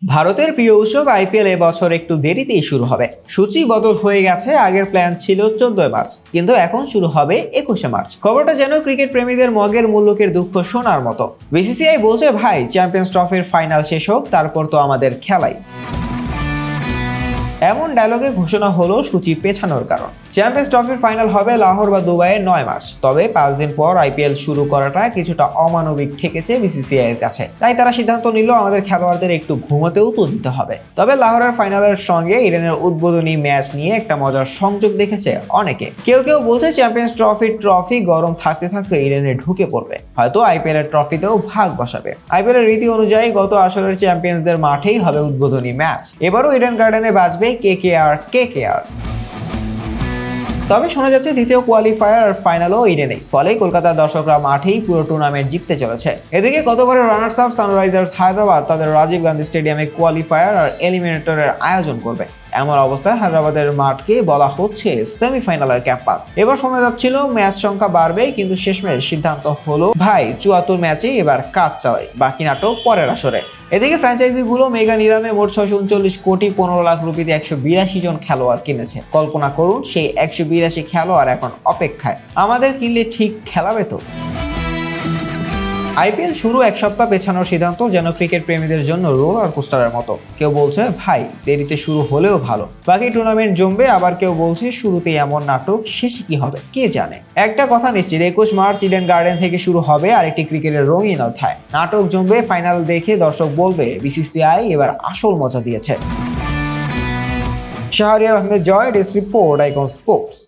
ভারতের প্রিয় উৎসব আইপিএল এবছর একটু দেরিতেই শুরু হবে। সূচি বদল হয়ে গেছে। আগের প্ল্যান ছিল 14 মার্চ, কিন্তু এখন শুরু হবে 21 মার্চ। খবরটা যেন ক্রিকেট প্রেমীদের মগের মুল্লুকের দুঃখ শোনার মতো। বিসিসিআই বলছে, ভাই চ্যাম্পিয়ন্স ট্রফির ফাইনাল শেষ হোক, তারপর তো আমাদের খেলাই। এমন ডায়লগে ঘোষণা হলো সূচি পেছানোর কারণ। চ্যাম্পিয়ন্স ট্রফির ফাইনাল হবে লাহোর বা দুবাইয়ে 9 মার্চ। তবে 5 দিন পর আইপিএল শুরু করাটা কিছুটা অমানবিক ঠেকেছে বিসিসিআই এর কাছে। তাই তারা সিদ্ধান্ত নিল আমাদের খেলোয়াড়দের একটু ঘুমোতেও তো দিতে হবে। তবে লাহোরের ফাইনালের সঙ্গে ইডেনের উদ্বোধনী ম্যাচ নিয়ে একটা মজার সংযোগ দেখেছে অনেকে। কেউ কেউ বলছে চ্যাম্পিয়ন্স ট্রফি গরম থাকতে থাকতে ইডেনে ঢুকে পড়বে, হয়তো আইপিএল এর ট্রফিতেও ভাগ বসাবে। আইপিএল এর রীতি অনুযায়ী গত আসরের চ্যাম্পিয়ন্সদের মাঠেই হবে উদ্বোধনী ম্যাচ। এবারও ইডেন গার্ডেনে বাজবে কেকেআর। তবে শোনা যাচ্ছে দ্বিতীয় কোয়ালিফায়ার আর ফাইনালও ইডেনেই। ফলে কলকাতার দর্শকরা মাঠেই পুরো টুর্নামেন্ট জিততে চলেছে। এদিকে গতবারের রানার্স আপ সানরাইজার্স হায়দ্রাবাদ তাদের রাজীব গান্ধী স্টেডিয়ামে কোয়ালিফায়ার আর এলিমিনেটরের আয়োজন করবে। এমন অবস্থায় হায়দ্রাবাদের মাঠকে বলা হচ্ছে সেমিফাইনালের ক্যাম্পাস। এবার শোনা যাচ্ছিল ম্যাচ সংখ্যা বাড়বে, কিন্তু শেষমেশ সিদ্ধান্ত হলো ভাই 74 ম্যাচে এবার কাজ চাই, বাকি নাটক পরের আসরে। এদিকে ফ্র্যাঞ্চাইজিগুলো মেগা নিলামে মোট 639 কোটি 15 লাখ রুপিতে 182 জন খেলোয়াড় কিনেছে। কল্পনা করুন, সেই 182 খেলোয়াড় এখন অপেক্ষায়। আমাদের কিনলে ঠিক খেলাবে তো? আইপিএল শুরু এক সপ্তাহ পেছানোর সিদ্ধান্ত যেন ক্রিকেট প্রেমীদের জন্য রোলার কোস্টারের মতো। কেউ বলছে ভাই দেরিতে শুরু হলেও ভালো, বাকি টুর্নামেন্ট জমবে। আবার কেউ বলছে শুরুতেই এমন নাটক, শেষে কি হবে কে জানে। একটা কথা নিশ্চিত, 21 মার্চ ইডেন গার্ডেন থেকে শুরু হবে আরেকটি ক্রিকেটের রঙিন অধ্যায়। নাটক জমবে, ফাইনাল দেখে দর্শক বলবে বিসিসিআই এবার আসল মজা দিয়েছে। শাহরিয়ার আহমেদ জয়, ডেস্ক রিপোর্ট, আইকন স্পোর্টস।